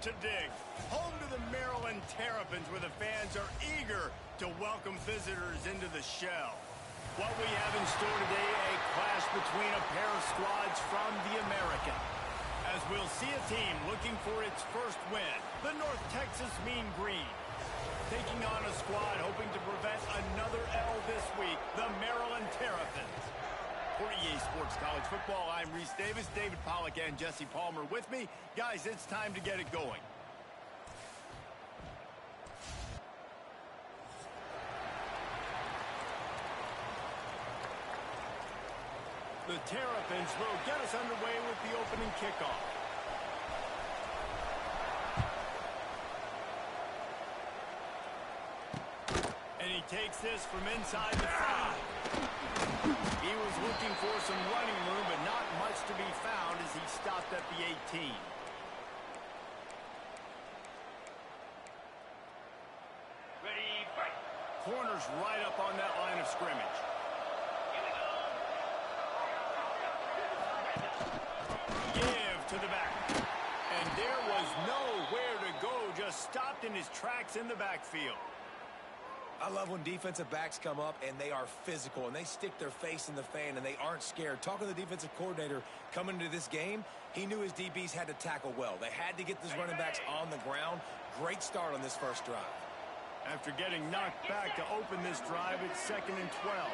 to dig. Home to the Maryland Terrapins, where the fans are eager to welcome visitors into the shell. What we have in store today, a clash between a pair of squads from the American. As we'll see a team looking for its first win, the North Texas Mean Green. Taking on a squad hoping to prevent another L this week, the Maryland Terrapins. For EA Sports College Football, I'm Reese Davis, David Pollack, and Jesse Palmer with me. Guys, it's time to get it going. The Terrapins will get us underway with the opening kickoff. And he takes this from inside the 5. He was looking for some running room, but not much to be found as he stopped at the 18. Ready, break. Corner's right up on that line of scrimmage. Give to the back. And there was nowhere to go, just stopped in his tracks in the backfield. I love when defensive backs come up and they are physical and they stick their face in the fan and they aren't scared. Talking to the defensive coordinator coming into this game, he knew his DBs had to tackle well. They had to get these running backs on the ground. Great start on this first drive. After getting knocked back to open this drive, it's 2nd and 12.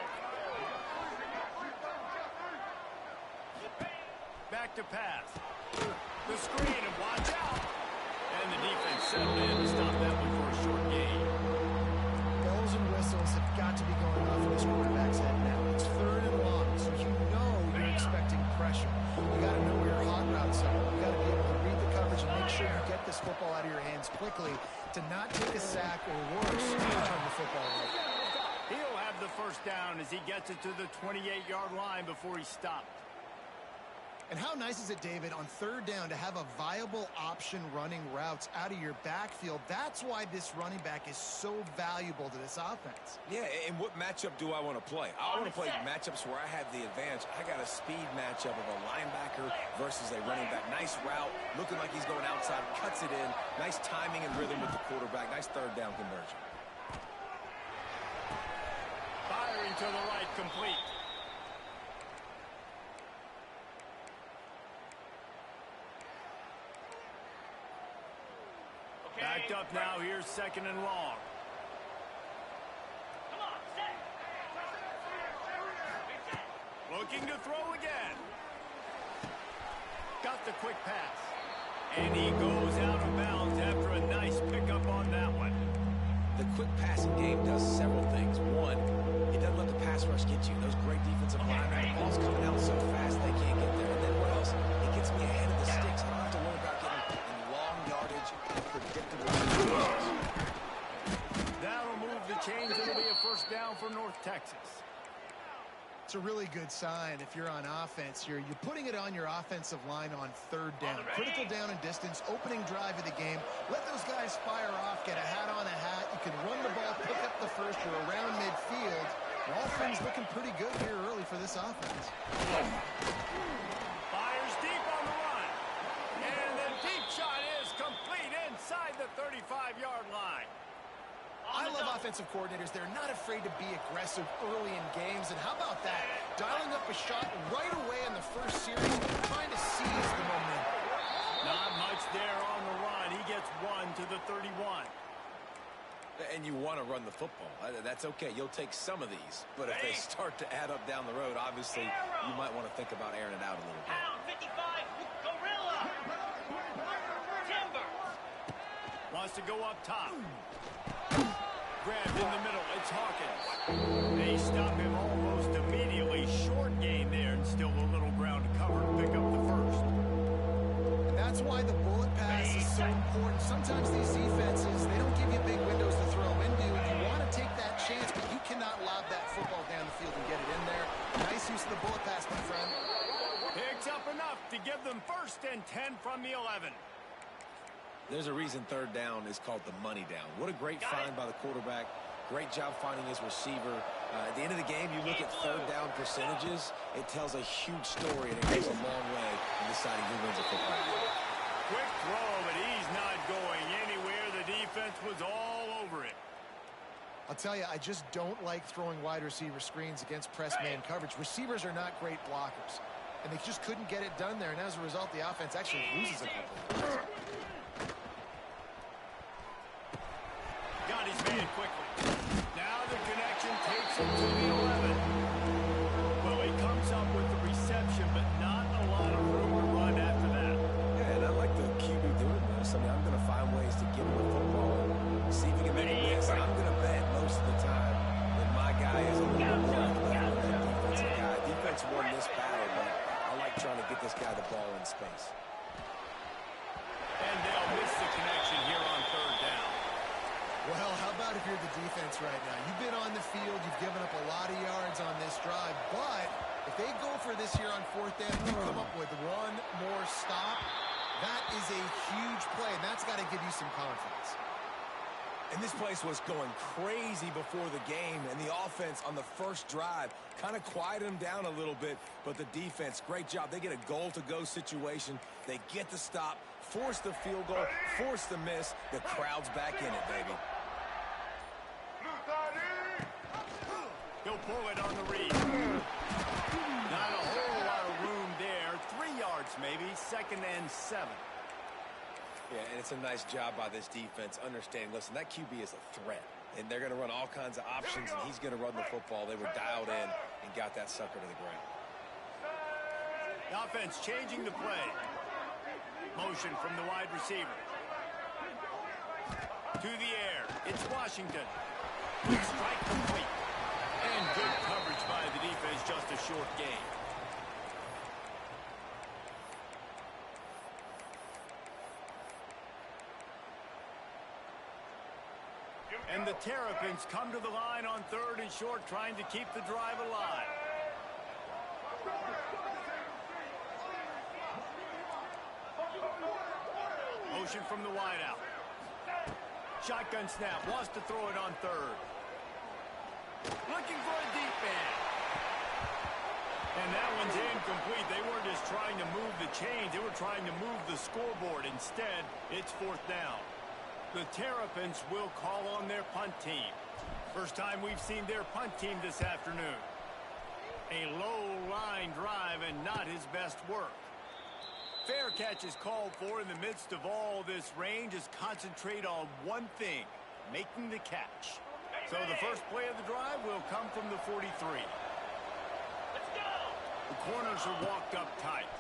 Back to pass. The screen, and watch out. And the defense settled in to stop that one for a short gain. Bells and whistles have got to be going off in this quarterback's head now. It's 3rd and long, so you know you're expecting pressure. You got to know where your hot routes are. You got to be able to read the coverage and make sure you get this football out of your hands quickly to not take a sack or worse, turn the football over. He'll have the first down as he gets it to the 28-yard line before he stopped. And how nice is it, David, on 3rd down to have a viable option running routes out of your backfield? That's why this running back is so valuable to this offense. Yeah, and what matchup do I want to play? I want to play matchups where I have the advantage. I got a speed matchup of a linebacker versus a running back. Nice route, looking like he's going outside, cuts it in. Nice timing and rhythm with the quarterback. Nice 3rd down conversion. Firing to the right, complete. Backed up now, here's 2nd and long. Come on, set. Looking to throw again. Got the quick pass. And he goes out of bounds after a nice pickup on that one. The quick passing game does several things. One, it doesn't let the pass rush get you. Those great defensive linemen, the ball's coming out so fast they can't get there. And then what else? It gets me ahead of the sticks. I don't have to worry about getting in long yardage and predictable. That'll move the chains. It'll be a first down for North Texas. It's a really good sign if you're on offense. You're putting it on your offensive line on 3rd down. Critical down and distance, opening drive of the game. Let those guys fire off, get a hat on a hat. You can run the ball, pick up the first or around midfield. And all things looking pretty good here early for this offense. Fires deep on the run. And the deep shot is complete inside the 35-yard line. I love offensive coordinators. They're not afraid to be aggressive early in games. And how about that? Dialing up a shot right away in the first series, trying to seize the momentum. Not much there on the run. He gets 1 to the 31. And you want to run the football. That's okay. You'll take some of these. But if they start to add up down the road, obviously, you might want to think about airing it out a little bit. Pound 55, Gorilla. Timber. Wants to go up top. Grabbed in the middle. It's Hawkins. They stop him almost immediately. Short gain there and still a little ground to cover to pick up the first. And that's why the bullet pass is so important. Sometimes these defenses, they don't give you big windows to throw into. You want to take that chance, but you cannot lob that football down the field and get it in there. Nice use of the bullet pass, my friend. Picks up enough to give them 1st and 10 from the 11. There's a reason 3rd down is called the money down. What a great find by the quarterback. Great job finding his receiver. At the end of the game, you look at 3rd down percentages. It tells a huge story, and it goes a long way in deciding who wins a football game. Quick throw, but he's not going anywhere. The defense was all over it. I'll tell you, I just don't like throwing wide receiver screens against press man coverage. Receivers are not great blockers, and they just couldn't get it done there, and as a result, the offense actually loses a couple. Got his man quickly. Now the connection takes him to the 11. Well, he comes up with the reception, but not a lot of room to run after that. Yeah, and I like the QB doing this. I mean, I'm going to find ways to get him the football and see if he can make a miss. And I'm going to bet most of the time that my guy is a little bit more athletic than that defensive guy. Defense won this battle, but I like trying to get this guy the ball in space. And they'll miss the connection here on third down. Well, how about if you're the defense right now? You've been on the field, you've given up a lot of yards on this drive, but if they go for this here on fourth down, you come up with one more stop, that is a huge play, and that's got to give you some confidence. And this place was going crazy before the game, and the offense on the first drive kind of quieted them down a little bit, but the defense, great job. They get a goal-to-go situation. They get the stop, force the field goal, force the miss. The crowd's back in it, baby. He'll pull it on the read. Not a whole lot of room there. 3 yards maybe, 2nd and 7. Yeah, and it's a nice job by this defense understanding, listen, that QB is a threat, and they're going to run all kinds of options, and he's going to run the football. They were dialed in and got that sucker to the ground. The offense changing the play. Motion from the wide receiver. To the air. It's Washington. Quick strike complete. And good coverage by the defense, just a short gain. And the Terrapins come to the line on 3rd and short, trying to keep the drive alive. Motion from the wideout. Shotgun snap, wants to throw it on 3rd. Looking for a deep man. And that one's incomplete. They weren't just trying to move the chains, they were trying to move the scoreboard. Instead, it's 4th down. The Terrapins will call on their punt team. First time we've seen their punt team this afternoon. A low-line drive and not his best work. Fair catch is called for in the midst of all this rain. Just concentrate on one thing, making the catch. So the first play of the drive will come from the 43. Let's go! The corners are walked up tight.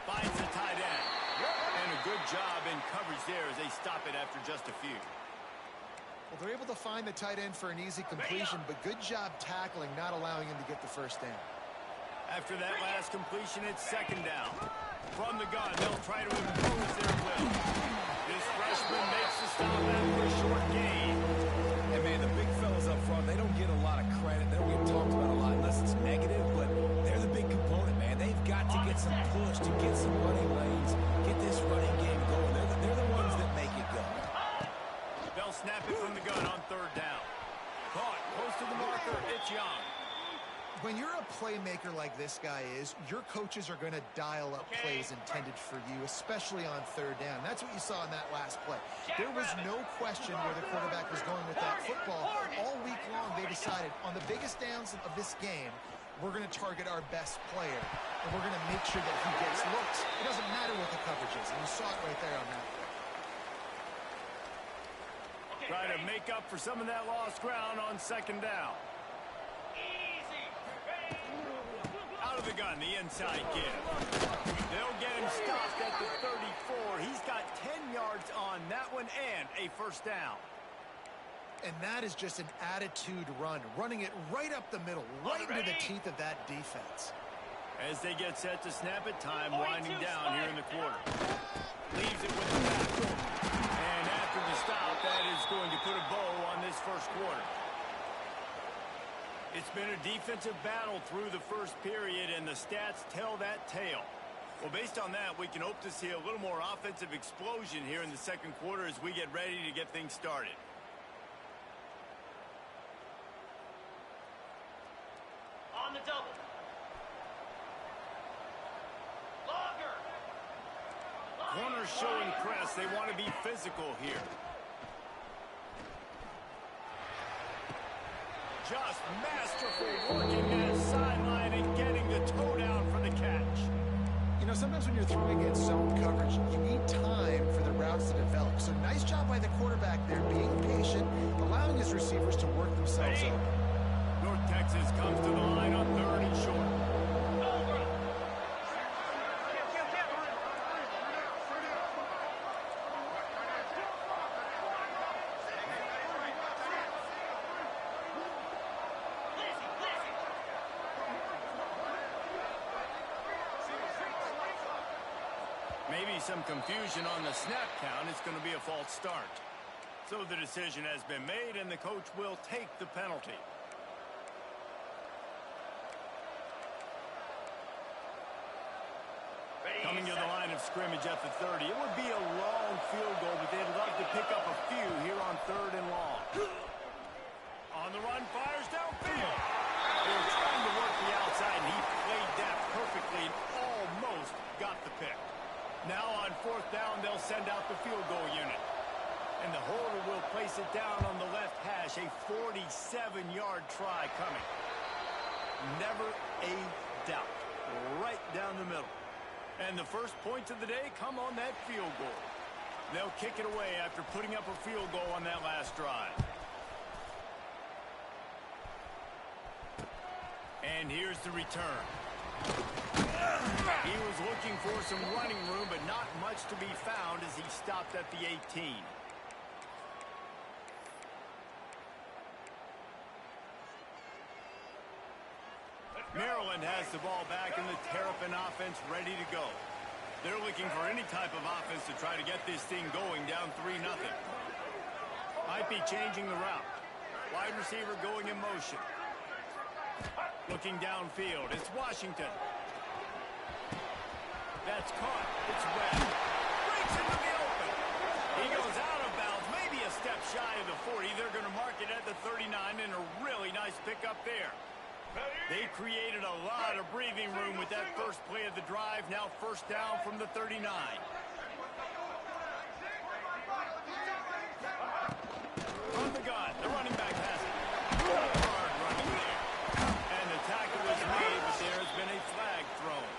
Finds the tight end. And a good job in coverage there as they stop it after just a few. Well, they're able to find the tight end for an easy completion, but good job tackling, not allowing him to get the first down. After that last completion, it's 2nd down. From the gun, they'll try to impose their will. This freshman makes the stop after a short gain. And, man, the big fellas up front, they don't get a lot of credit. They don't get talked about a lot unless it's negative, but they're the big component, man. They've got to get some push, to get some running lanes, get this running game going. They're the ones that make it go. They'll snap it from the gun on 3rd down. Caught close to the marker. It's Young. When you're a playmaker like this guy is, your coaches are going to dial up plays intended for you, especially on 3rd down. That's what you saw in that last play. There was no question where the quarterback was going with that football. All week long, they decided on the biggest downs of this game, we're going to target our best player, and we're going to make sure that he gets looks. It doesn't matter what the coverage is, and you saw it right there on that play. Try to make up for some of that lost ground on 2nd down. Out of the gun, the inside give. They'll get him stopped at the 34. He's got 10 yards on that one and a first down. And that is just an attitude run, running it right up the middle, right into the teeth of that defense. As they get set to snap it, time winding down here in the quarter. Leaves it with the back. And after the stop, that is going to put a bow on this first quarter. It's been a defensive battle through the first period, and the stats tell that tale. Well, based on that, we can hope to see a little more offensive explosion here in the 2nd quarter as we get ready to get things started. On the double. Longer. Corners showing press. They want to be physical here. Just masterful working that sideline and getting the toe down for the catch. You know, sometimes when you're throwing against zone coverage, you need time for the routes to develop. So nice job by the quarterback there, being patient, allowing his receivers to work themselves open. North Texas comes to the line on 3rd and short. Maybe some confusion on the snap count. It's going to be a false start. So the decision has been made, and the coach will take the penalty. Coming to the line of scrimmage at the 30. It would be a long field goal, but they'd love to pick up a few here on 3rd and long. On the run, fires downfield. They were trying to work the outside, and he played that perfectly and almost got the pick. Now on 4th down, they'll send out the field goal unit. And the holder will place it down on the left hash. A 47-yard try coming. Never a doubt. Right down the middle. And the first points of the day come on that field goal. They'll kick it away after putting up a field goal on that last drive. And here's the return. He was looking for some running room, but not much to be found as he stopped at the 18. Maryland has the ball back, and the Terrapin offense ready to go. They're looking for any type of offense to try to get this thing going, down 3-0. Might be changing the route. Wide receiver going in motion. Looking downfield, it's Washington. That's caught. It's Webb. Breaks into the open. He goes out of bounds, maybe a step shy of the 40. They're going to mark it at the 39, and a really nice pickup there. They created a lot of breathing room with that first play of the drive. Now 1st down from the 39. On the gun, the running back has it. Hard running there. And the tackle was made, but there has been a flag thrown.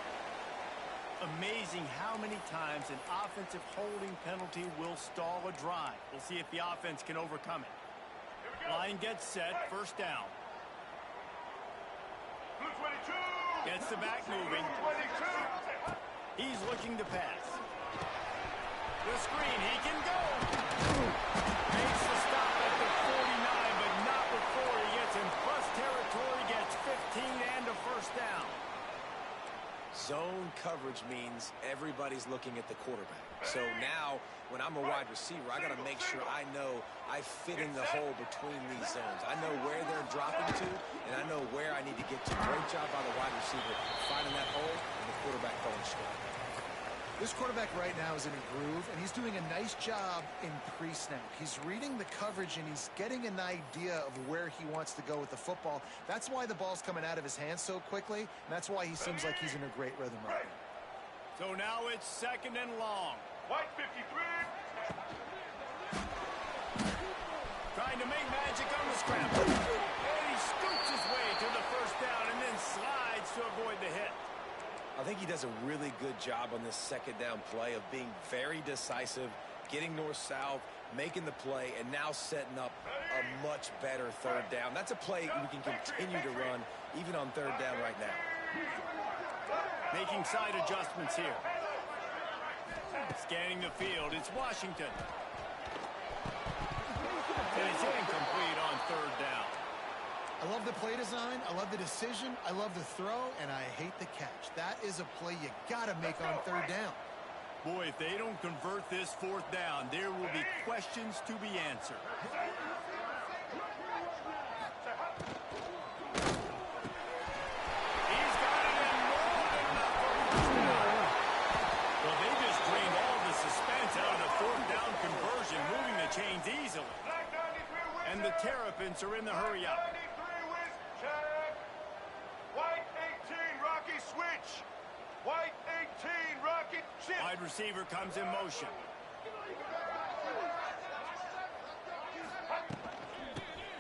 Amazing how many times an offensive holding penalty will stall a drive. We'll see if the offense can overcome it. Line gets set, 1st down. Gets the back moving. He's looking to pass. The screen, he can go. Makes the stop at the 49, but not before he gets in plus territory, gets 15 and a 1st down. Zone coverage means everybody's looking at the quarterback. So now, when I'm a wide receiver, I got to make sure I know I fit in the hole between these zones. I know where they're dropping to, and I know where I need to get to. Great job by the wide receiver finding that hole, and the quarterback going straight. This quarterback right now is in a groove, and he's doing a nice job in pre-snap. He's reading the coverage, and he's getting an idea of where he wants to go with the football. That's why the ball's coming out of his hands so quickly, and that's why he seems like he's in a great rhythm right now. So now it's 2nd and long. White 53. Trying to make magic on the scramble. And he scoots his way to the 1st down and then slides to avoid the hit. I think he does a really good job on this 2nd down play of being very decisive, getting north-south, making the play, and now setting up a much better 3rd down. That's a play we can continue to run even on 3rd down right now. Making side adjustments here. Scanning the field, it's Washington. And it's incomplete on 3rd down. I love the play design, I love the decision, I love the throw, and I hate the catch. That is a play you gotta make on 3rd down. Boy, if they don't convert this 4th down, there will be questions to be answered. He's got it in more than enough for a 1st down. Well, they just drained all the suspense out of the 4th down conversion, moving the chains easily. And the Terrapins are in the hurry up. White 18, Rocky switch. White 18, Rocky Wide receiver comes in motion.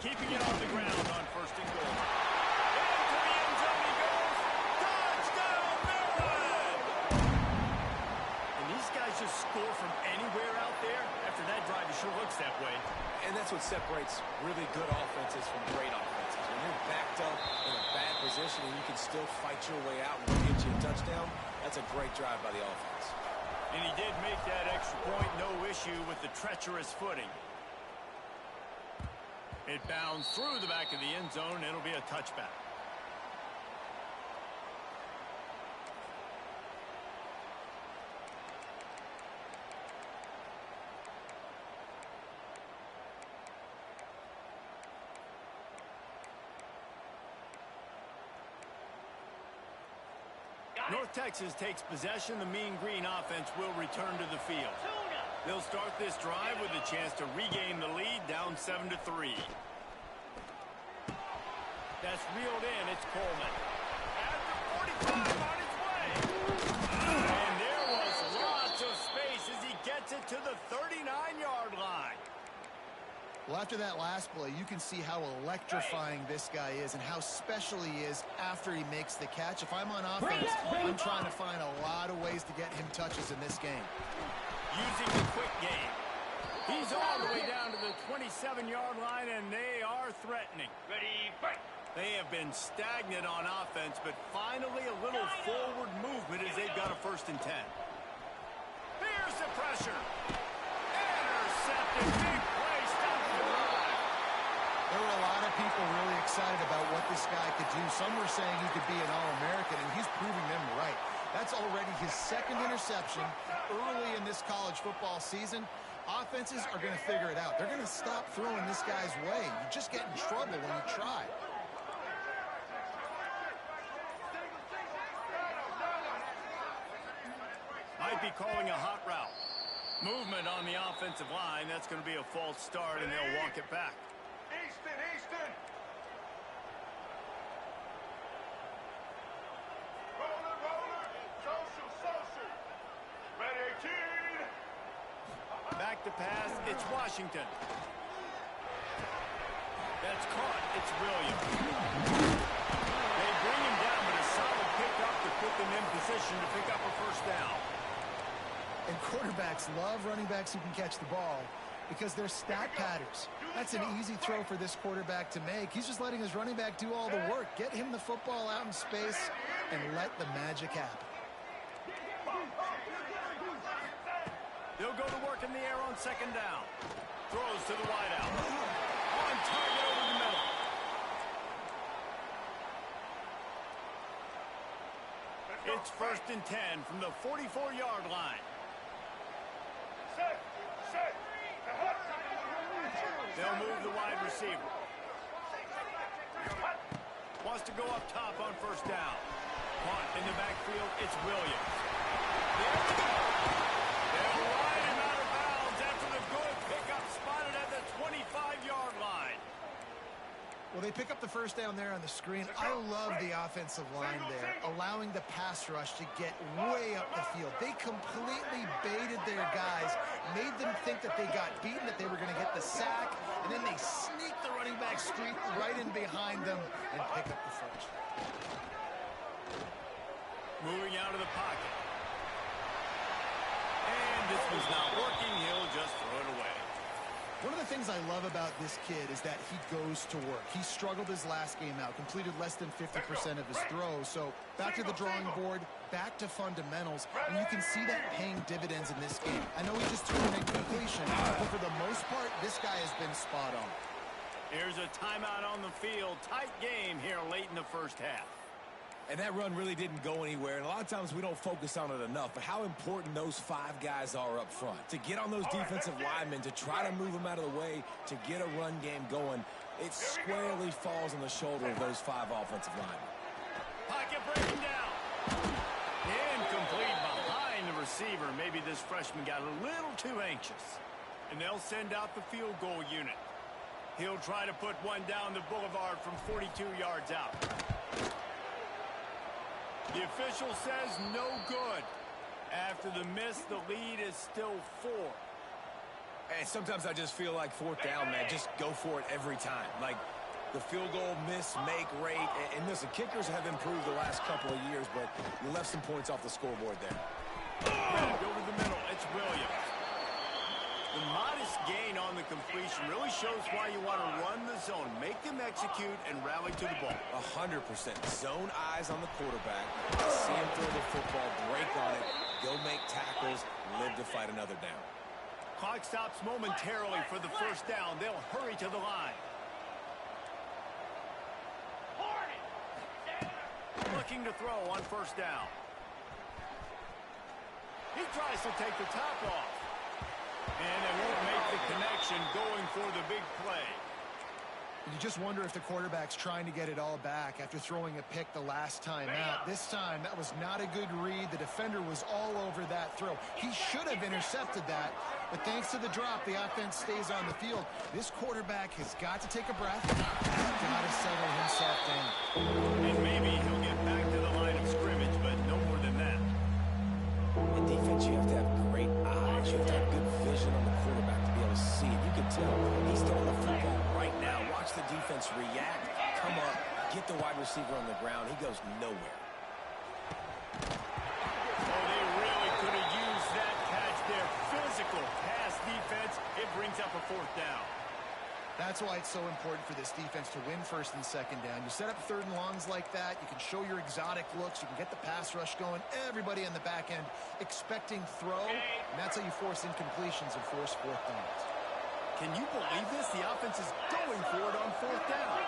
Keeping it on the ground on first and goal. Into the end zone he goes. Touchdown, Maryland! And these guys just score from anywhere out there. After that drive, it sure looks that way. And that's what separates really good offenses from great offenses. When you're backed up in a bad position and you can still fight your way out and get you a touchdown, that's a great drive by the offense. And he did make that extra point, no issue with the treacherous footing. It bounds through the back of the end zone. It'll be a touchback. North Texas takes possession. The Mean Green offense will return to the field. They'll start this drive with a chance to regain the lead, down 7-3. That's reeled in. It's Coleman. At the 45 on its way. And there was lots of space as he gets it to the 39-yard line. Well, after that last play, you can see how electrifying this guy is and how special he is after he makes the catch. If I'm on offense, I'm trying to find a lot of ways to get him touches in this game. Using the quick game. He's all the way down to the 27-yard line, and they are threatening. Ready, fight! They have been stagnant on offense, but finally a little forward movement as they've got a 1st and 10. Here's the pressure. Intercepted. Big play. Stop the drive. There were a lot of people really excited about what this guy could do. Some were saying he could be an All-American, and he's proving them right. That's already his 2nd interception early in this college football season. Offenses are going to figure it out. They're going to stop throwing this guy's way. You just get in trouble when you try. Might be calling a hot route. Movement on the offensive line. That's going to be a false start, and they'll walk it back. Easton! Roller! Social! Ready, kid! Back to pass. It's Washington. That's caught. It's Williams. They bring him down, but a solid pickup to put them in position to pick up a 1st down. And quarterbacks love running backs who can catch the ball because they're stat patterns. That's an easy throw for this quarterback to make. He's just letting his running back do all the work. Get him the football out in space and let the magic happen. They'll go to work in the air on 2nd down. Throws to the wideout. On target over the middle. It's 1st and 10 from the 44-yard line. Set! They'll move the wide receiver. Wants to go up top on 1st down. Punt in the backfield. It's Williams. They'll ride him out of bounds after the good pickup spotted at the 25-yard line. Well, they pick up the 1st down there on the screen. I love the offensive line there, allowing the pass rush to get way up the field. They completely baited their guys, made them think that they got beaten, that they were going to get the sack, and then they sneak the running back streak right in behind them and pick up the 1st. Moving out of the pocket. And this one's not working. He'll just throw it away. One of the things I love about this kid is that he goes to work. He struggled his last game out, completed less than 50% of his throws. So back to the drawing board, back to fundamentals, and you can see that paying dividends in this game. I know he just threw an incompletion, but for the most part, this guy has been spot on. Here's a timeout on the field. Tight game here late in the 1st half. And that run really didn't go anywhere. And a lot of times we don't focus on it enough. But how important those 5 guys are up front. To get on those defensive linemen, to try to move them out of the way, to get a run game going, it squarely falls on the shoulder of those 5 offensive linemen. Pocket breaking down. Incomplete behind the receiver. Maybe this freshman got a little too anxious. And they'll send out the field goal unit. He'll try to put one down the boulevard from 42 yards out. The official says no good. After the miss, the lead is still 4. And sometimes I just feel like fourth down, man, just go for it every time. Like the field goal miss-make rate. And listen, kickers have improved the last couple of years, but you left some points off the scoreboard there. Over the middle, it's Williams. The modest gain on the completion really shows why you want to run the zone. Make them execute and rally to the ball. 100%. Zone eyes on the quarterback. See him throw the football, break on it, go make tackles, live to fight another down. Clock stops momentarily for the first down. They'll hurry to the line. Looking to throw on first down. He tries to take the top off. And they won't make the connection going for the big play. You just wonder if the quarterback's trying to get it all back after throwing a pick the last time out. This time, that was not a good read. The defender was all over that throw. He should have intercepted that, but thanks to the drop, the offense stays on the field. This quarterback has got to take a breath. He's got to settle himself down. And maybe he'll get back to the line of scrimmage, but no more than that. In defense, you have to have great eyes. You have to have good vision on the quarterback to be able to see it. You can tell he's throwing the football right now. Watch the defense react, come up, get the wide receiver on the ground. He goes nowhere. Oh, they really could have used that catch there. Physical pass defense. It brings up a fourth down. That's why it's so important for this defense to win first and second down. You set up third and longs like that, you can show your exotic looks, you can get the pass rush going, everybody on the back end expecting throw, and that's how you force incompletions and force fourth downs. Can you believe this? The offense is going for it on fourth down.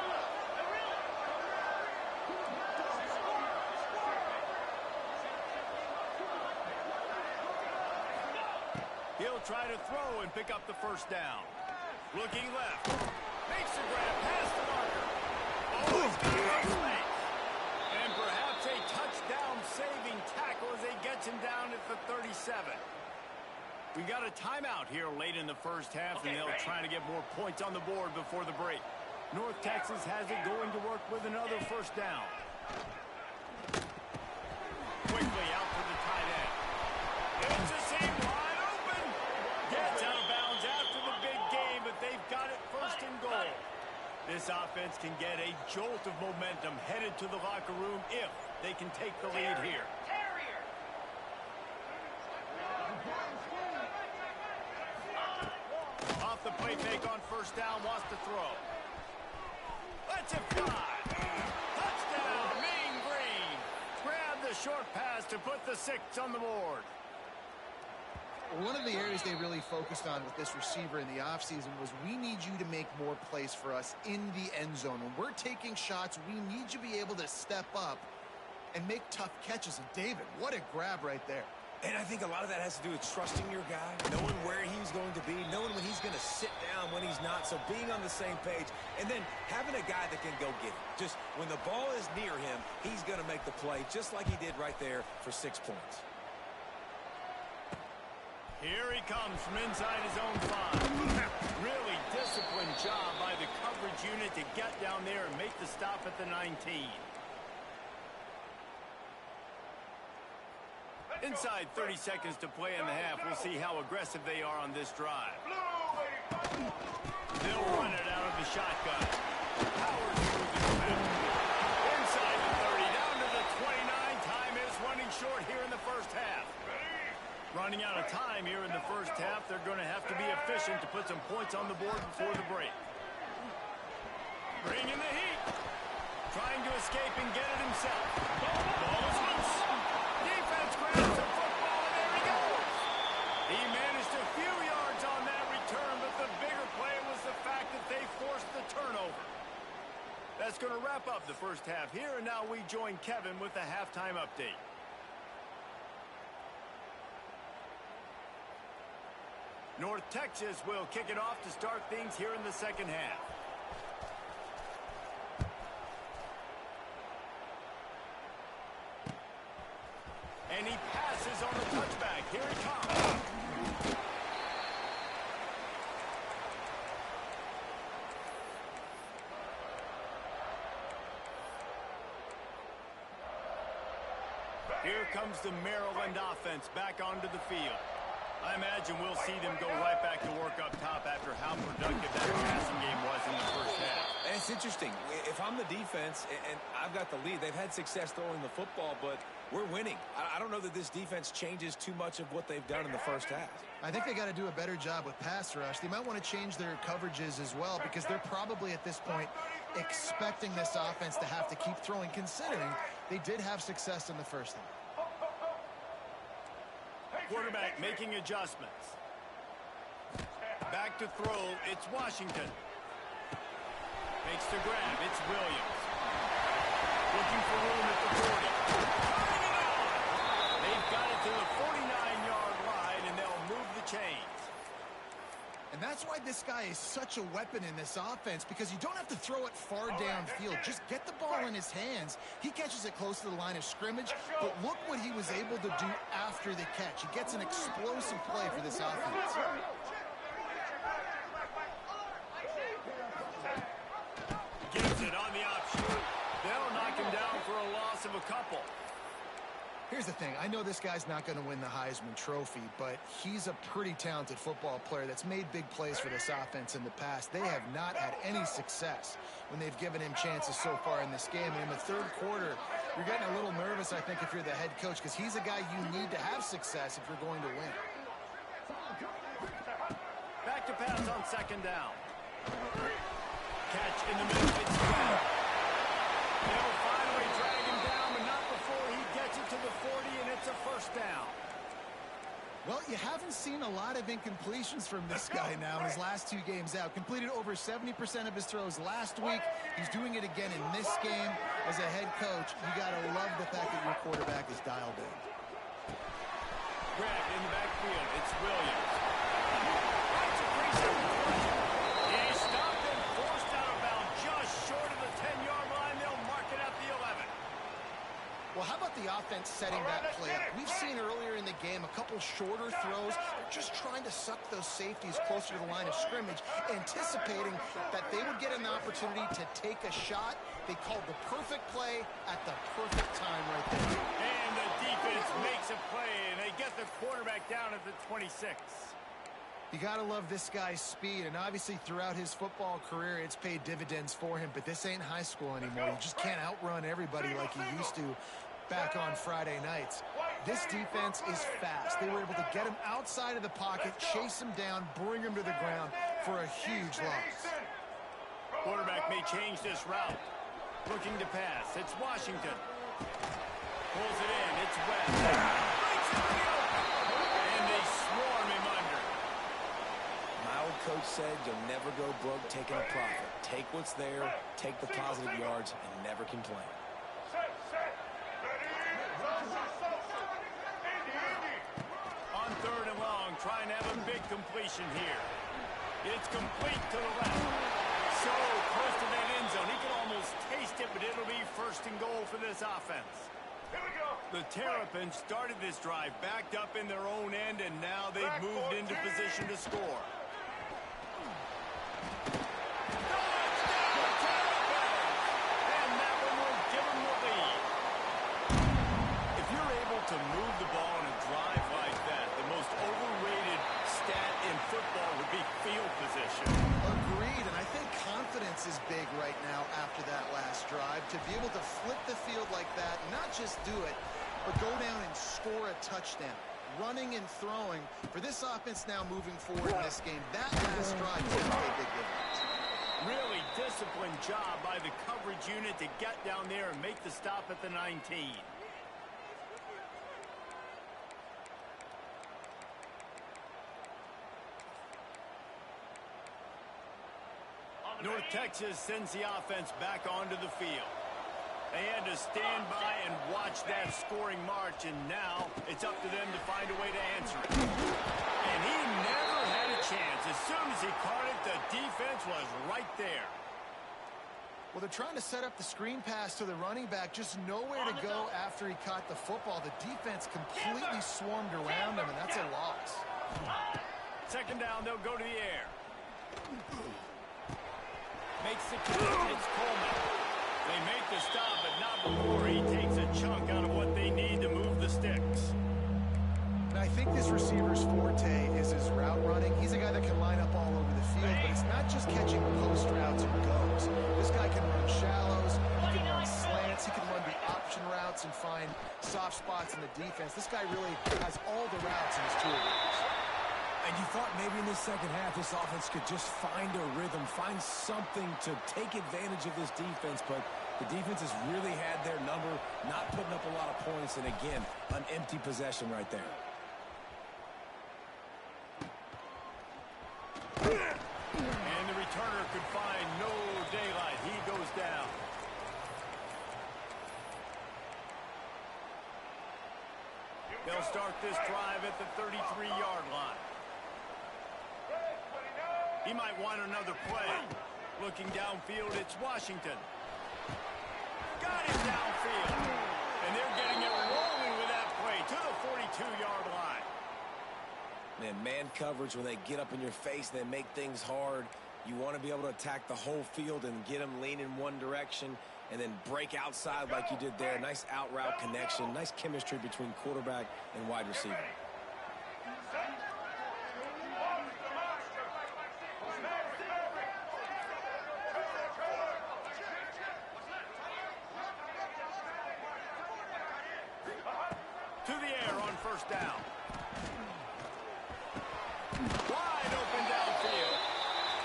He'll try to throw and pick up the first down. Looking left. Makes the grab past the marker. Oh, he's got no space. And perhaps a touchdown-saving tackle as he gets him down at the 37. We got a timeout here late in the first half, and they'll try to get more points on the board before the break. North Texas has it going to work with another first down. Quickly out to the tight end. It's a seam wide open. Gets out of bounds after the big game, but they've got it first and goal. This offense can get a jolt of momentum headed to the locker room if they can take the lead here. Off the play fake on first down, wants to throw. Let's it fly. Touchdown, Mean Green. Grab the short pass to put the 6 on the board. One of the areas they really focused on with this receiver in the offseason was we need you to make more plays for us in the end zone. When we're taking shots, we need you to be able to step up and make tough catches. And David, what a grab right there. And I think a lot of that has to do with trusting your guy, knowing where he's going to be, knowing when he's going to sit down, when he's not, so being on the same page, and then having a guy that can go get it. Just when the ball is near him, he's going to make the play, just like he did right there for 6 points. Here he comes from inside his own 5. Really disciplined job by the coverage unit to get down there and make the stop at the 19. Inside 30 seconds to play in the half. We'll see how aggressive they are on this drive. They'll run it out of the shotgun. Powers through the defense. Inside the 30, down to the 29. Time is running short here in the first half. Running out of time here in the first half. They're going to have to be efficient to put some points on the board before the break. Bringing the heat. Trying to escape and get it himself. Ball is loose. Defense grabs the football, and there he goes. He managed a few yards on that return, but the bigger play was the fact that they forced the turnover. That's going to wrap up the first half here, and now we join Kevin with the halftime update. North Texas will kick it off to start things here in the second half. And he passes on the touchback. Here he comes. Here comes the Maryland offense back onto the field. I imagine we'll see them go right back to work up top after how productive that passing game was in the first half. And it's interesting. If I'm the defense and I've got the lead, they've had success throwing the football, but we're winning. I don't know that this defense changes too much of what they've done in the first half. I think they got to do a better job with pass rush. They might want to change their coverages as well because they're probably at this point expecting this offense to have to keep throwing, considering they did have success in the first half. Quarterback making adjustments. Back to throw, it's Washington. Makes the grab, it's Williams. Looking for room at the 40. They've got it to the 49-yard line, and they'll move the chains. And that's why this guy is such a weapon in this offense, because you don't have to throw it far downfield. Just get the ball in his hands. He catches it close to the line of scrimmage, but look what he was able to do after the catch. He gets an explosive play for this offense. Gives it on the option. They'll knock him down for a loss of a couple. Here's the thing. I know this guy's not going to win the Heisman Trophy, but he's a pretty talented football player that's made big plays for this offense in the past. They have not had any success when they've given him chances so far in this game. And in the third quarter, you're getting a little nervous, I think, if you're the head coach, because he's a guy you need to have success if you're going to win. Back to pass on second down. Catch in the middle. It's Webb. They'll finally drag him down, but not before he gets it to the 40, and it's a first down. Well, you haven't seen a lot of incompletions from this guy now in his last two games out. Completed over 70% of his throws last week. He's doing it again in this game. As a head coach, you got to love the fact that your quarterback is dialed in. Grabbed in the backfield. It's Williams. He stopped and forced out of bounds just short of the 10-yard line. They'll mark it at the 11. Well, how about the offense setting that play up? We've seen earlier in the game a couple shorter throws. They're just trying to suck those safeties closer to the line of scrimmage, anticipating that they would get an opportunity to take a shot. They called the perfect play at the perfect time right there. And the defense makes a play, and they get the quarterback down at the 26. You got to love this guy's speed, and obviously throughout his football career, it's paid dividends for him, but this ain't high school anymore. You just can't outrun everybody like you used to back on Friday nights. This defense is fast. They were able to get him outside of the pocket, chase him down, bring him to the ground for a huge loss. Quarterback may change this route. Looking to pass. It's Washington. Pulls it in. It's Webb. And they swarm him under. My old coach said you'll never go broke taking a profit. Take what's there, take the positive yards, and never complain. On third and long, trying to have a big completion here. It's complete to the left. So close to that end zone. He can almost taste it, but it'll be first and goal for this offense. The Terrapins started this drive backed up in their own end, and now they've moved into position to score. And that one will give them the lead. If you're able to move the ball in a drive like that, the most overrated stat in football would be field position. Agreed, and I think confidence is big right now after that last drive. To be able to flip the field like that, not just do it, but go down and score a touchdown. Running and throwing for this offense now moving forward in this game. That last drive is going to make a big difference. Really disciplined job by the coverage unit to get down there and make the stop at the 19. North Texas sends the offense back onto the field. They had to stand by and watch that scoring march, and now it's up to them to find a way to answer it. And he never had a chance. As soon as he caught it, the defense was right there. Well, they're trying to set up the screen pass to the running back, just nowhere to go after he caught the football. The defense completely swarmed around him, and that's a loss. Second down, they'll go to the air. Makes the catch. It's Coleman. They make the stop, but not before he takes a chunk out of what they need to move soft spots in the defense. This guy really has all the routes in his toolbox. And you thought maybe in the second half this offense could just find a rhythm, find something to take advantage of this defense, but the defense has really had their number, not putting up a lot of points, and again, an empty possession right there. And the returner could find no daylight. He goes down. They'll start this drive at the 33-yard line. He might want another play. Looking downfield, it's Washington. Got him downfield. And they're getting it rolling with that play to the 42-yard line. Man coverage, when they get up in your face, they make things hard. You want to be able to attack the whole field and get them leaning one direction and then break outside like you did there. Nice out route connection, nice chemistry between quarterback and wide receiver. To the air on first down. Wide open downfield.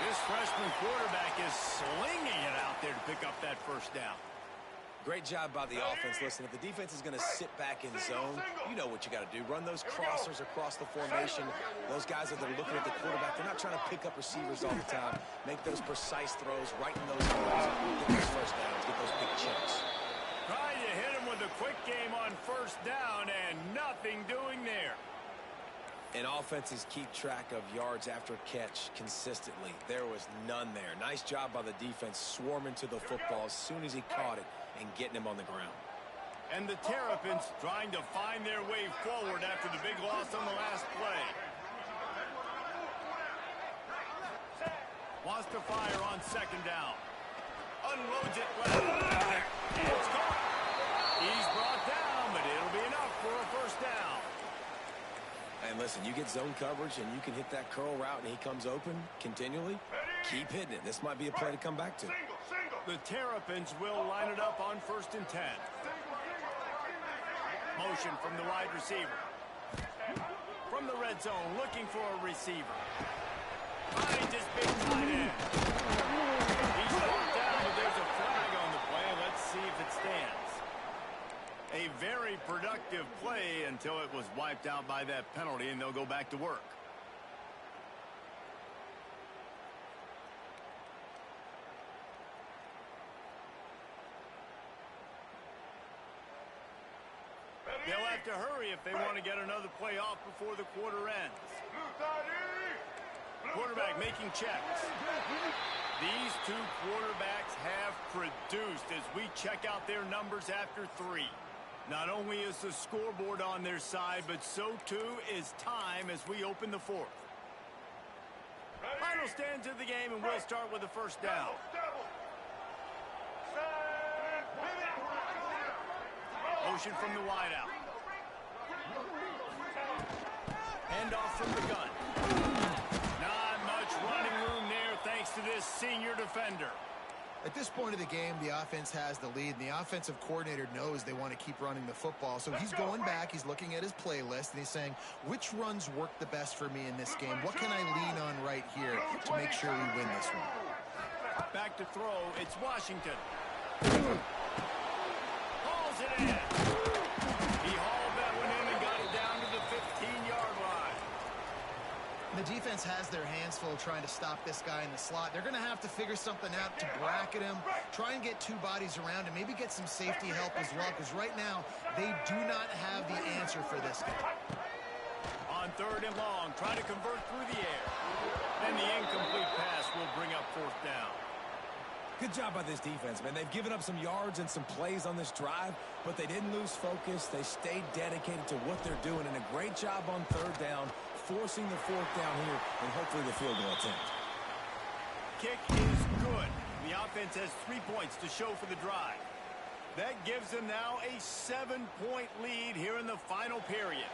This freshman quarterback is slinging it out there to pick up that first down. Great job by the offense. Listen, if the defense is going to sit back in zone, you know what you got to do. Run those crossers across the formation. Those guys that are looking at the quarterback, they're not trying to pick up receivers all the time. Make those precise throws right in those holes. Get those first downs. Get those big chunks. Trying to hit him with a quick game on first down and nothing doing there. And offenses keep track of yards after catch consistently. There was none there. Nice job by the defense swarming to the football as soon as he caught it and getting him on the ground. And the Terrapins trying to find their way forward after the big loss on the last play. Wants to fire on second down. Unloads it left. It's caught. He's brought down, but it'll be enough for a first down. And listen, you get zone coverage and you can hit that curl route and he comes open continually. Keep hitting it. This might be a play to come back to. The Terrapins will line it up on 1st and 10. Motion from the wide receiver. From the red zone, looking for a receiver. Finds his big tight end. He's brought down, but there's a flag on the play. Let's see if it stands. A very productive play until it was wiped out by that penalty, and they'll go back to work. They'll have to hurry if they want to get another play off before the quarter ends. Quarterback making checks. These two quarterbacks have produced as we check out their numbers after 3. Not only is the scoreboard on their side, but so too is time as we open the 4th. Final stands of the game, and we'll start with the first down. Motion from the wideout. Hand off from the gun. Not much running room there thanks to this senior defender. At this point of the game, the offense has the lead, and the offensive coordinator knows they want to keep running the football. So he's going back, he's looking at his playlist, and he's saying, which runs work the best for me in this game? What can I lean on right here to make sure we win this one? Back to throw, it's Washington. Hauls it in. He hauled that one in and got it down to the 15-yard line. The defense has their hands full trying to stop this guy in the slot. They're going to have to figure something out to bracket him, try and get 2 bodies around him, maybe get some safety help as well, because right now they do not have the answer for this guy. On 3rd and long, trying to convert through the air. And the incomplete pass will bring up 4th down. Good job by this defense, man. They've given up some yards and some plays on this drive, but they didn't lose focus. They stayed dedicated to what they're doing, and a great job on 3rd down, forcing the 4th down here, and hopefully the field goal attempt. Kick is good. The offense has 3 points to show for the drive. That gives them now a 7-point lead here in the final period.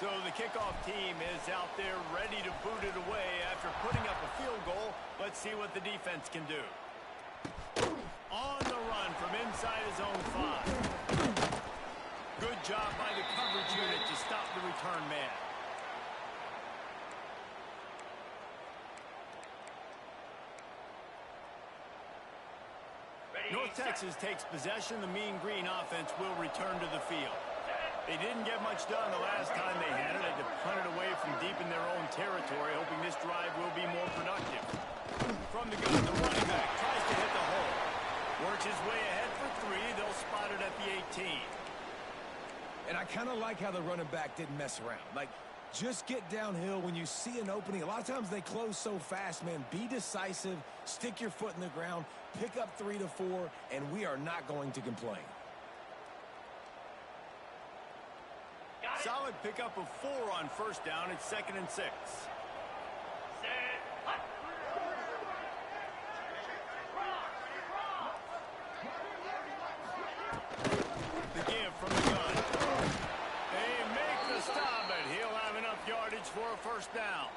So the kickoff team is out there ready to boot it away after putting up a field goal. Let's see what the defense can do. On the run from inside his own 5. Good job by the coverage unit to stop the return man. North Texas takes possession. The Mean Green offense will return to the field. They didn't get much done the last time they had it. They had to punt it away from deep in their own territory, hoping this drive will be more productive. From the gun, the running back tries to hit the hole. Works his way ahead for 3. They'll spot it at the 18. And I kind of like how the running back didn't mess around. Like, just get downhill when you see an opening. A lot of times they close so fast, man. Be decisive, stick your foot in the ground, pick up 3 to 4, and we are not going to complain. Solid pickup of 4 on first down. It's 2nd and 6. The give from the gun. They make the stop, but he'll have enough yardage for a first down.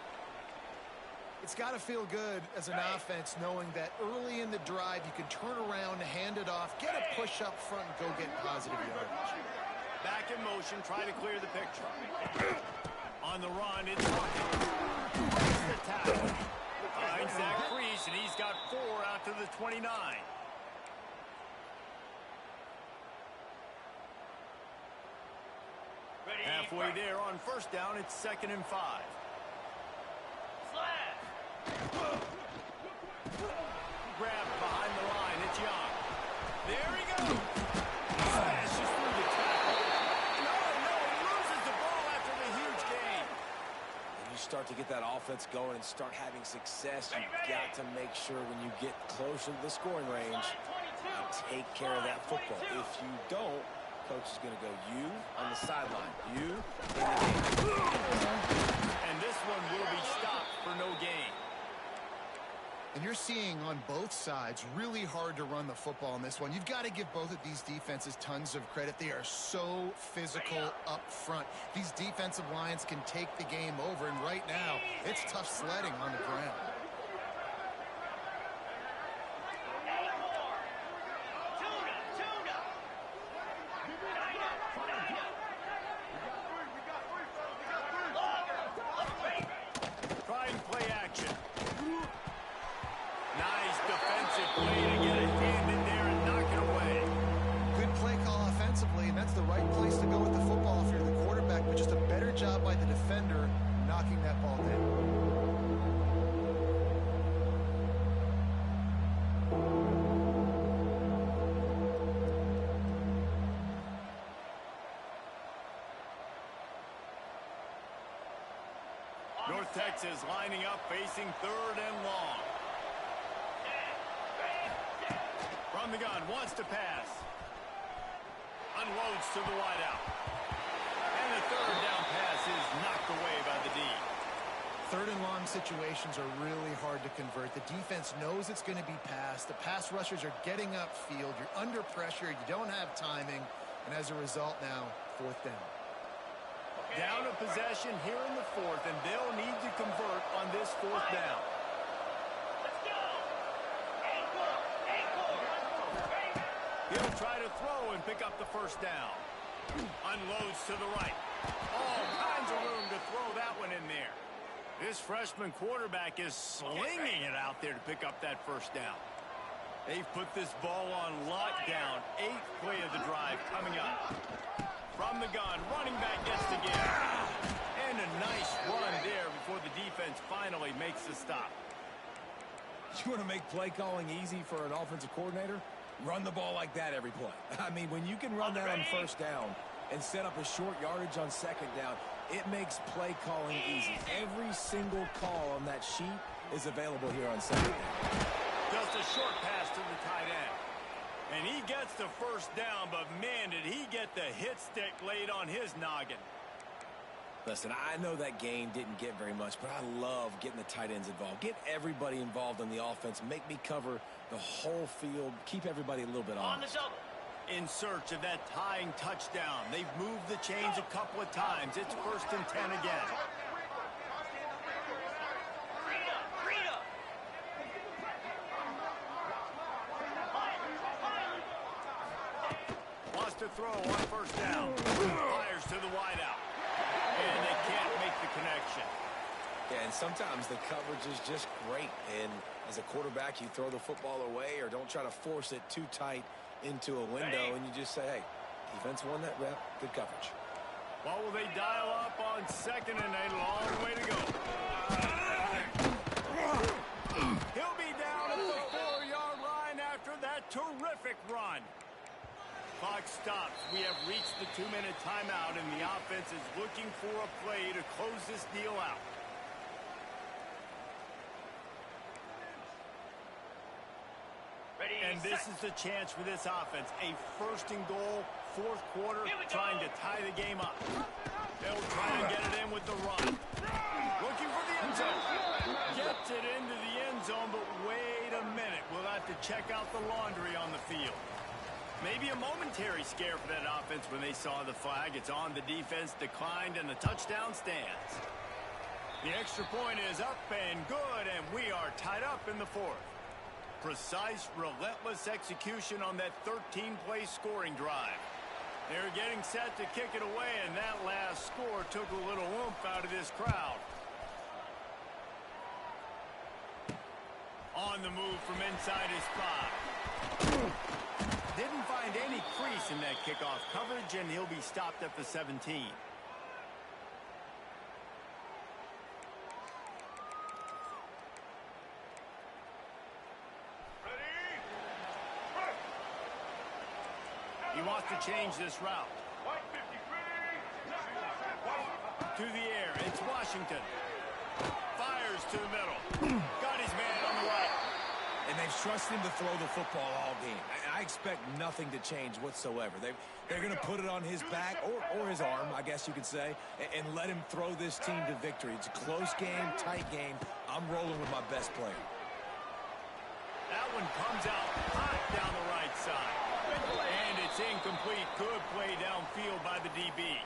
It's got to feel good as an offense knowing that early in the drive you can turn around, hand it off, get a push up front, and go get positive yardage. Back in motion, try to clear the picture. On the run, it's the tackle. Finds that crease, and he's got 4 out to the 29. Halfway there on first down, it's 2nd and 5. Grab behind the line, it's Young. There he goes. Smashes through the tackle. No, he loses the ball after the huge gain. When you start to get that offense going and start having success, you've got to make sure when you get closer to the scoring range, you take care of that football. If you don't, coach is going to go, you on the sideline, you in the game. And this one will be stopped for no gain. And you're seeing on both sides really hard to run the football in this one. You've got to give both of these defenses tons of credit. They are so physical up front. These defensive lines can take the game over, and right now it's tough sledding on the ground. Try and play action. Nice defensive play to get a hand in there and knock it away. Good play call offensively, and that's the right place to go with the football if you're the quarterback, but just a better job by the defender knocking that ball down. North Texas lining up, facing 3rd and long. From the gun, wants to pass. Unloads to the wideout. And the 3rd down pass is knocked away by the D. 3rd and long situations are really hard to convert. The defense knows it's going to be passed. The pass rushers are getting upfield. You're under pressure. You don't have timing. And as a result now, 4th down. Down a possession here in the 4th, and they'll need to convert on this 4th down. He'll try to throw and pick up the first down. Unloads to the right. All kinds of room to throw that one in there. This freshman quarterback is slinging it out there to pick up that first down. They've put this ball on lockdown. 8th play of the drive coming up. From the gun, running back gets the give. And a nice run there before the defense finally makes the stop. You want to make play calling easy for an offensive coordinator? Run the ball like that every play. I mean, when you can run that on first down and set up a short yardage on 2nd down, it makes play calling easy. Every single call on that sheet is available here on 2nd down. Just a short pass to the tight end. And he gets the first down, but man, did he get the hit stick laid on his noggin. Listen, I know that gain didn't get very much, but I love getting the tight ends involved. Get everybody involved on the offense. Make me cover the whole field. Keep everybody a little bit honest. In search of that tying touchdown. They've moved the chains a couple of times. It's 1st and 10 again. Wants to throw on first down. Fires to the wideout. And they can't make the connection. Yeah, and sometimes the coverage is just great. And as a quarterback, you throw the football away or don't try to force it too tight into a window, and you just say, hey, defense won that rep. Good coverage. What will they dial up on second and a long way to go? He'll be down at the 4-yard line after that terrific run. Clock stops. We have reached the 2-minute timeout, and the offense is looking for a play to close this deal out. And this is the chance for this offense. A first and goal, fourth quarter, trying to tie the game up. They'll try and get it in with the run. Looking for the end zone. Gets it into the end zone, but wait a minute. We'll have to check out the laundry on the field. Maybe a momentary scare for that offense when they saw the flag. It's on, the defense declined, and the touchdown stands. The extra point is up and good, and we are tied up in the fourth. Precise, relentless execution on that 13-play scoring drive. They're getting set to kick it away, and that last score took a little oomph out of this crowd. On the move from inside his spot. Didn't find any crease in that kickoff coverage, and he'll be stopped at the 17. He wants to change this route. To the air, it's Washington. Fires to the middle. Got his man on the right. And they've trusted him to throw the football all game. I expect nothing to change whatsoever. They're going to put it on his back, or his arm, I guess you could say, and let him throw this team to victory. It's a close game, tight game. I'm rolling with my best player. That one comes out hot down the right side. And it's incomplete. Good play downfield by the DB.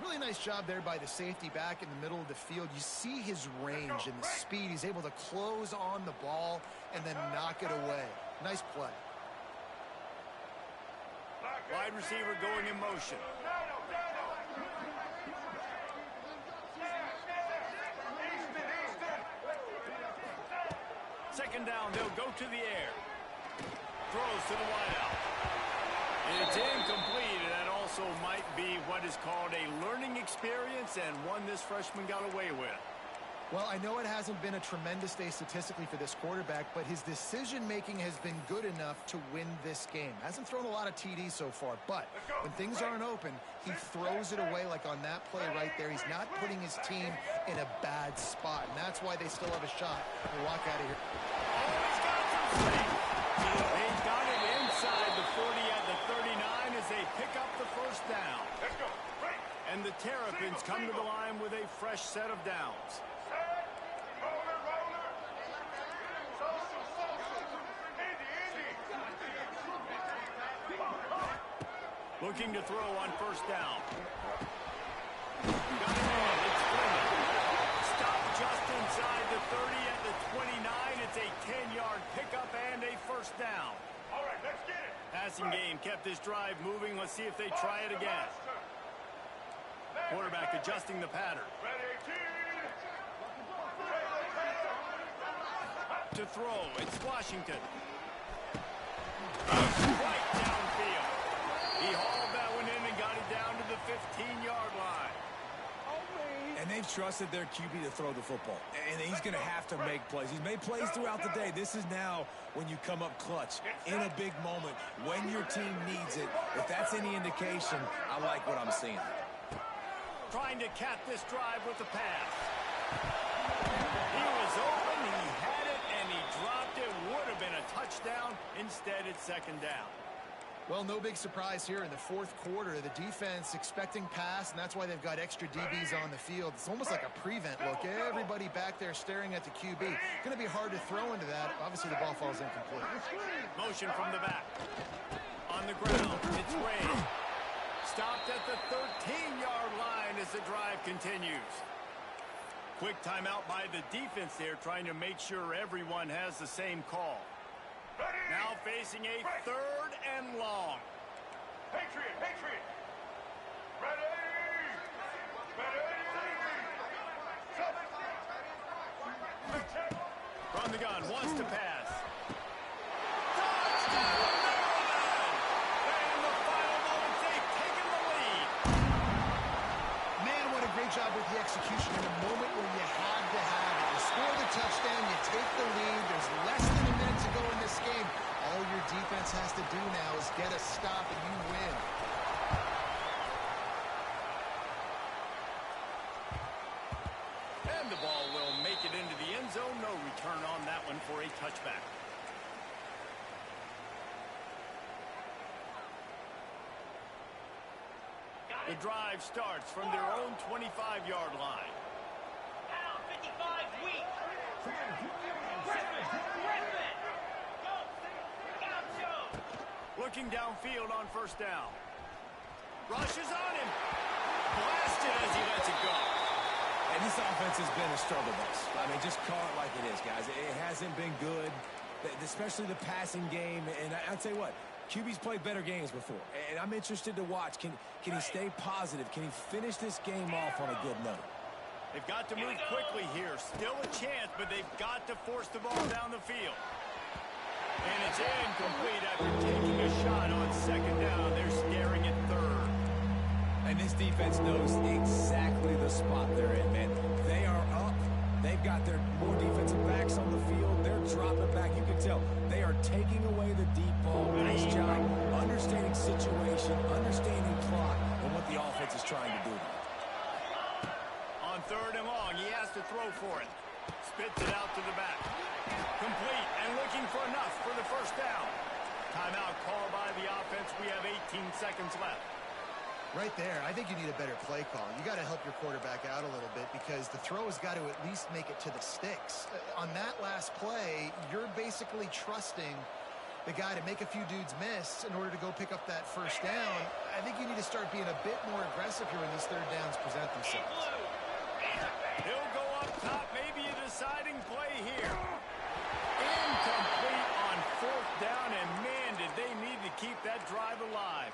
Really nice job there by the safety back in the middle of the field. You see his range and the speed. He's able to close on the ball and then knock it away. Nice play. Wide receiver going in motion. Second down, they'll go to the air. Throws to the wideout. It's incomplete, and that also might be what is called a learning experience, and one this freshman got away with. Well, I know it hasn't been a tremendous day statistically for this quarterback, but his decision-making has been good enough to win this game. Hasn't thrown a lot of TDs so far, but when things aren't open, he throws it away like on that play right there. He's not putting his team in a bad spot, and that's why they still have a shot to walk out of here. Oh, he's got some speed. They got it inside the 40 at the 39 as they pick up the first down. Let's go. Break. And the Terrapins come to the line with a fresh set of downs. Roller, roller. Social, social. Indy. Looking to throw on first down. Got it in. It's Fleming. Stopped just inside the 30 at the 29. It's a 10-yard pickup and a first down. All right, let's get it. Passing game kept this drive moving. Let's see if they try it again. Quarterback adjusting the pattern. Ready, team. To throw, it's Washington. Right downfield. He hauled that one in and got it down to the 15-yard line. And they've trusted their QB to throw the football. And he's going to have to make plays. He's made plays throughout the day. This is now when you come up clutch in a big moment when your team needs it. If that's any indication, I like what I'm seeing. Trying to cap this drive with the pass. He was open, he had it, and he dropped it. Would have been a touchdown. Instead, it's second down. Well, no big surprise here in the fourth quarter. The defense expecting pass, and that's why they've got extra DBs on the field. It's almost like a prevent look. Everybody back there staring at the QB. Going to be hard to throw into that. Obviously, the ball falls incomplete. Motion from the back. On the ground, it's Ray. Stopped at the 13-yard line as the drive continues. Quick timeout by the defense there, trying to make sure everyone has the same call. Now facing a third and long. Patriot, Patriot. Ready. Ready. From the gun, wants to pass. Touchdown, Maryland! And the final moments, they've taken the lead. Man, what a great job with the execution in a moment where you had to have it. You score the touchdown, you take the lead. There's less than a minute to go in this game. All your defense has to do now is get a stop and you win. And the ball will make it into the end zone. No return on that one for a touchback. The drive starts from their own 25-yard line. Down 55 weak. Looking downfield on first down. Rushes on him. Blasted as he lets it go. And this offense has been a struggle bus. I mean, just call it like it is, guys. It hasn't been good, especially the passing game. And I'll tell you what, QB's played better games before. And I'm interested to watch. Can he stay positive? Can he finish this game off on a good note? They've got to move quickly here. Still a chance, but they've got to force the ball down the field. And it's incomplete after taking a shot on second down. They're staring at third. And this defense knows exactly the spot they're in, man. They are up. They've got their more defensive backs on the field. They're dropping back. You can tell they are taking away the deep ball. Nice job understanding situation, understanding clock, and what the offense is trying to do. On third and long, he has to throw for it. Spits it out to the back. Complete and looking for enough for the first down. Timeout called by the offense. We have 18 seconds left. Right there, I think you need a better play call. You got to help your quarterback out a little bit because the throw has got to at least make it to the sticks. On that last play, you're basically trusting the guy to make a few dudes miss in order to go pick up that first down. I think you need to start being a bit more aggressive here when these third downs present themselves. He'll go up top, maybe a deciding play here. Incomplete on fourth down, and man, did they need to keep that drive alive.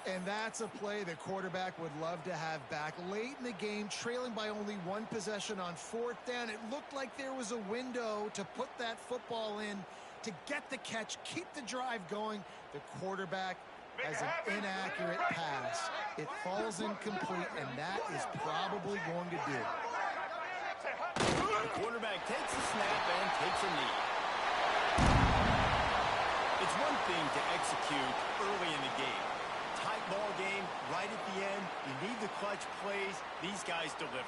And that's a play the quarterback would love to have back. Late in the game, trailing by only one possession on fourth down, it looked like there was a window to put that football in, to get the catch, keep the drive going. The quarterback has an inaccurate pass. It falls incomplete, and that is probably going to do it. The quarterback takes a snap and takes a knee. It's one thing to execute early in the game. Tight ball game, right at the end. You need the clutch plays. These guys deliver.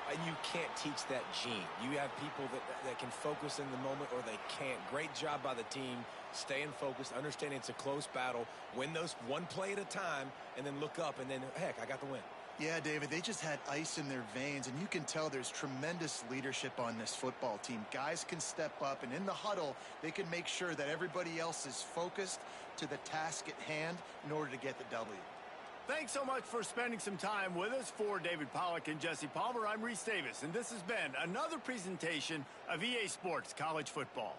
And you can't teach that gene. You have people that can focus in the moment or they can't. Great job by the team, staying focused, understanding it's a close battle, win those one play at a time, and then look up, and then, heck, I got the win. Yeah, David, they just had ice in their veins, and you can tell there's tremendous leadership on this football team. Guys can step up, and in the huddle, they can make sure that everybody else is focused to the task at hand in order to get the W. Thanks so much for spending some time with us. For David Pollack and Jesse Palmer, I'm Reese Davis, and this has been another presentation of EA Sports College Football.